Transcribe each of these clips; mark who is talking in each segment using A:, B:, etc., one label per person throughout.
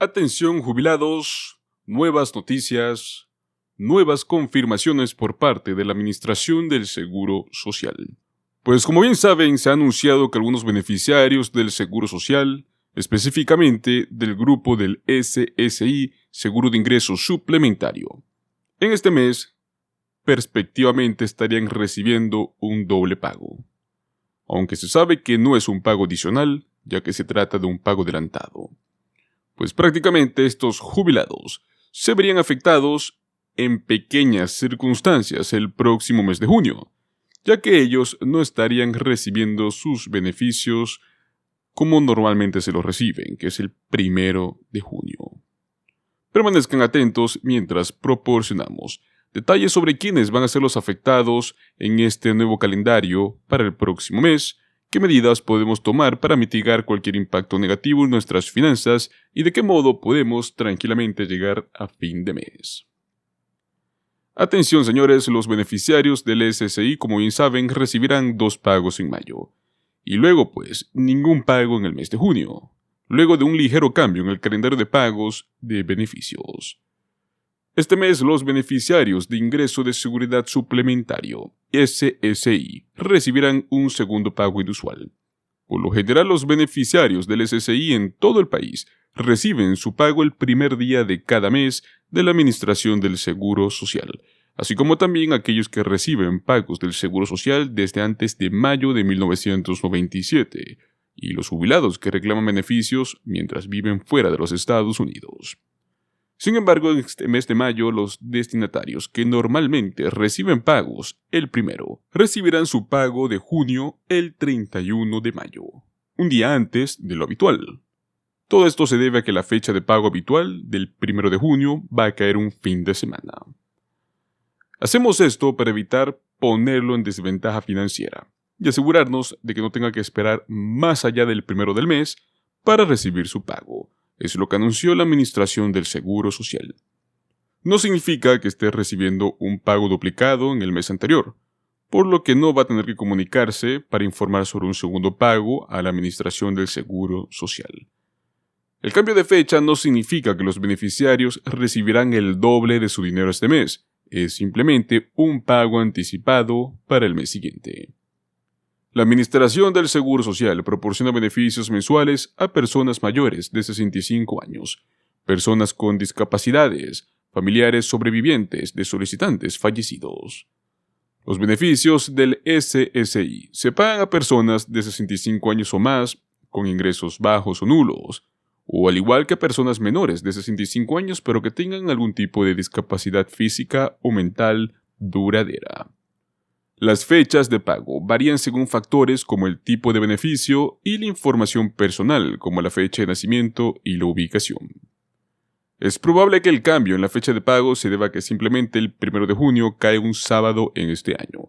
A: Atención jubilados, nuevas noticias, nuevas confirmaciones por parte de la Administración del Seguro Social. Pues como bien saben, se ha anunciado que algunos beneficiarios del Seguro Social, específicamente del grupo del SSI, Seguro de Ingreso Suplementario, en este mes, perspectivamente estarían recibiendo un doble pago. Aunque se sabe que no es un pago adicional, ya que se trata de un pago adelantado. Pues prácticamente estos jubilados se verían afectados en pequeñas circunstancias el próximo mes de junio, ya que ellos no estarían recibiendo sus beneficios como normalmente se los reciben, que es el 1 de junio. Permanezcan atentos mientras proporcionamos detalles sobre quiénes van a ser los afectados en este nuevo calendario para el próximo mes, qué medidas podemos tomar para mitigar cualquier impacto negativo en nuestras finanzas y de qué modo podemos tranquilamente llegar a fin de mes. Atención señores, los beneficiarios del SSI, como bien saben, recibirán 2 pagos en mayo, y luego pues ningún pago en el mes de junio, luego de un ligero cambio en el calendario de pagos de beneficios. Este mes los beneficiarios de Ingreso de Seguridad Suplementario, SSI, recibirán un segundo pago inusual. Por lo general, los beneficiarios del SSI en todo el país reciben su pago el primer día de cada mes de la Administración del Seguro Social, así como también aquellos que reciben pagos del Seguro Social desde antes de mayo de 1997, y los jubilados que reclaman beneficios mientras viven fuera de los Estados Unidos. Sin embargo, en este mes de mayo, los destinatarios que normalmente reciben pagos el 1 recibirán su pago de junio el 31 de mayo, un día antes de lo habitual. Todo esto se debe a que la fecha de pago habitual del 1 de junio va a caer un fin de semana. Hacemos esto para evitar ponerlo en desventaja financiera y asegurarnos de que no tenga que esperar más allá del 1 del mes para recibir su pago. Es lo que anunció la Administración del Seguro Social. No significa que esté recibiendo un pago duplicado en el mes anterior, por lo que no va a tener que comunicarse para informar sobre un segundo pago a la Administración del Seguro Social. El cambio de fecha no significa que los beneficiarios recibirán el doble de su dinero este mes, es simplemente un pago anticipado para el mes siguiente. La Administración del Seguro Social proporciona beneficios mensuales a personas mayores de 65 años, personas con discapacidades, familiares sobrevivientes de solicitantes fallecidos. Los beneficios del SSI se pagan a personas de 65 años o más, con ingresos bajos o nulos, o al igual que a personas menores de 65 años pero que tengan algún tipo de discapacidad física o mental duradera. Las fechas de pago varían según factores como el tipo de beneficio y la información personal, como la fecha de nacimiento y la ubicación. Es probable que el cambio en la fecha de pago se deba a que simplemente el 1 de junio cae un sábado en este año.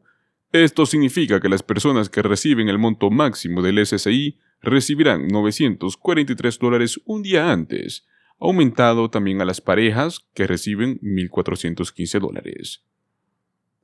A: Esto significa que las personas que reciben el monto máximo del SSI recibirán $943 un día antes, aumentado también a las parejas que reciben $1,415.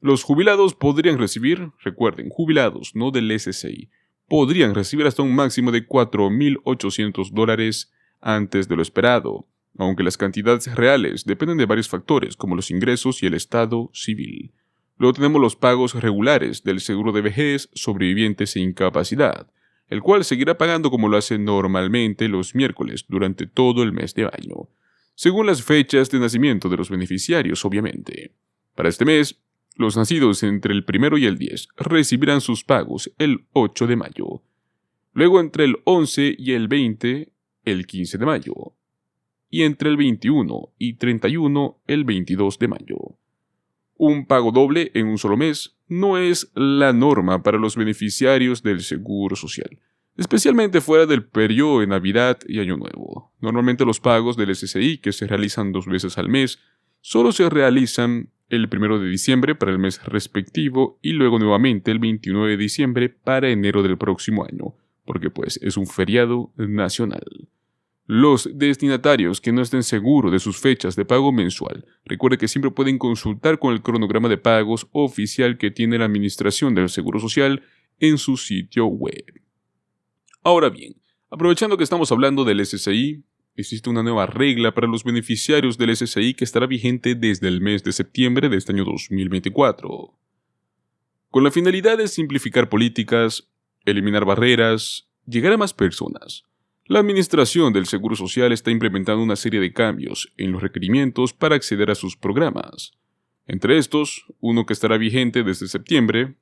A: Los jubilados podrían recibir, recuerden, jubilados, no del SSI, podrían recibir hasta un máximo de $4,800 antes de lo esperado, aunque las cantidades reales dependen de varios factores como los ingresos y el estado civil. Luego tenemos los pagos regulares del seguro de vejez, sobrevivientes e incapacidad, el cual seguirá pagando como lo hace normalmente los miércoles durante todo el mes de año, según las fechas de nacimiento de los beneficiarios, obviamente. Para este mes, los nacidos entre el 1 y el 10 recibirán sus pagos el 8 de mayo. Luego entre el 11 y el 20, el 15 de mayo. Y entre el 21 y 31, el 22 de mayo. Un pago doble en un solo mes no es la norma para los beneficiarios del Seguro Social, especialmente fuera del periodo de Navidad y Año Nuevo. Normalmente los pagos del SSI, que se realizan 2 veces al mes, solo se realizan el 1 de diciembre para el mes respectivo y luego nuevamente el 29 de diciembre para enero del próximo año, porque pues es un feriado nacional. Los destinatarios que no estén seguros de sus fechas de pago mensual, recuerde que siempre pueden consultar con el cronograma de pagos oficial que tiene la Administración del Seguro Social en su sitio web. Ahora bien, aprovechando que estamos hablando del SSI, existe una nueva regla para los beneficiarios del SSI que estará vigente desde el mes de septiembre de este año 2024. Con la finalidad de simplificar políticas, eliminar barreras, llegar a más personas, la Administración del Seguro Social está implementando una serie de cambios en los requerimientos para acceder a sus programas. Entre estos, uno que estará vigente desde septiembre,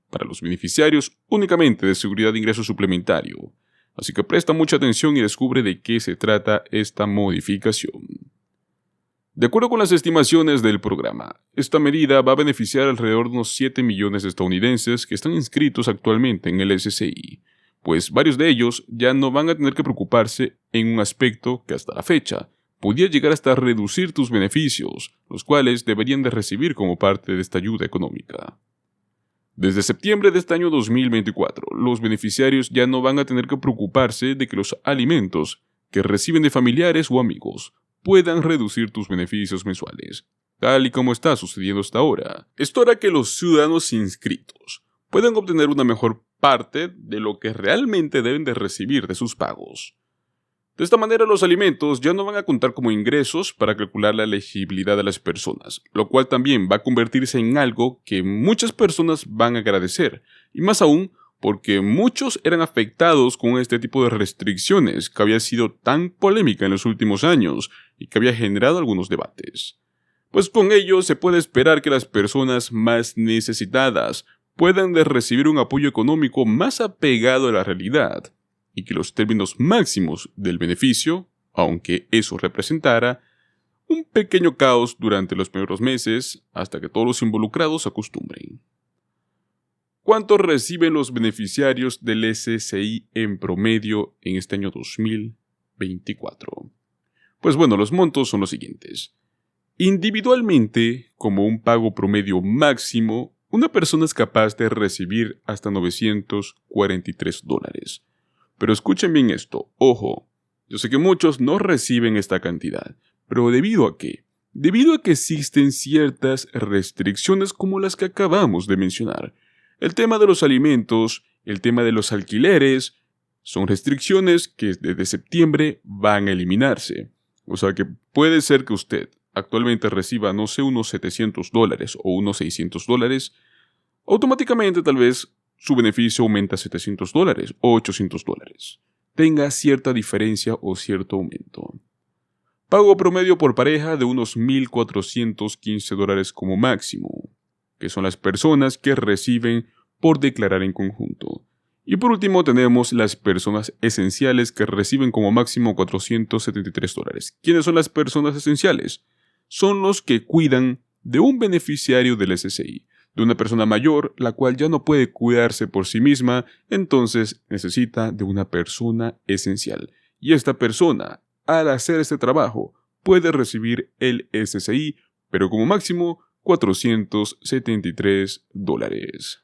A: para los beneficiarios únicamente de Seguridad de Ingreso Suplementario. Así que presta mucha atención y descubre de qué se trata esta modificación. De acuerdo con las estimaciones del programa, esta medida va a beneficiar alrededor de unos 7 millones de estadounidenses que están inscritos actualmente en el SSI, pues varios de ellos ya no van a tener que preocuparse en un aspecto que hasta la fecha podía llegar hasta reducir tus beneficios, los cuales deberían de recibir como parte de esta ayuda económica. Desde septiembre de este año 2024, los beneficiarios ya no van a tener que preocuparse de que los alimentos que reciben de familiares o amigos puedan reducir tus beneficios mensuales, tal y como está sucediendo hasta ahora. Esto hará que los ciudadanos inscritos puedan obtener una mejor parte de lo que realmente deben de recibir de sus pagos. De esta manera, los alimentos ya no van a contar como ingresos para calcular la elegibilidad de las personas, lo cual también va a convertirse en algo que muchas personas van a agradecer, y más aún porque muchos eran afectados con este tipo de restricciones que había sido tan polémica en los últimos años y que había generado algunos debates. Pues con ello se puede esperar que las personas más necesitadas puedan recibir un apoyo económico más apegado a la realidad, y que los términos máximos del beneficio, aunque eso representara un pequeño caos durante los primeros meses hasta que todos los involucrados se acostumbren. ¿Cuánto reciben los beneficiarios del SSI en promedio en este año 2024? Pues bueno, los montos son los siguientes. Individualmente, como un pago promedio máximo, una persona es capaz de recibir hasta $943. Pero escuchen bien esto, ojo, yo sé que muchos no reciben esta cantidad, pero ¿debido a qué? Debido a que existen ciertas restricciones como las que acabamos de mencionar. El tema de los alimentos, el tema de los alquileres, son restricciones que desde septiembre van a eliminarse. O sea que puede ser que usted actualmente reciba, no sé, unos $700 o unos $600, automáticamente tal vez su beneficio aumenta a $700 o $800. Tenga cierta diferencia o cierto aumento. Pago promedio por pareja de unos $1,415 como máximo, que son las personas que reciben por declarar en conjunto. Y por último tenemos las personas esenciales que reciben como máximo $473. ¿Quiénes son las personas esenciales? Son los que cuidan de un beneficiario del SSI, de una persona mayor, la cual ya no puede cuidarse por sí misma, entonces necesita de una persona esencial. Y esta persona, al hacer este trabajo, puede recibir el SSI, pero como máximo $473.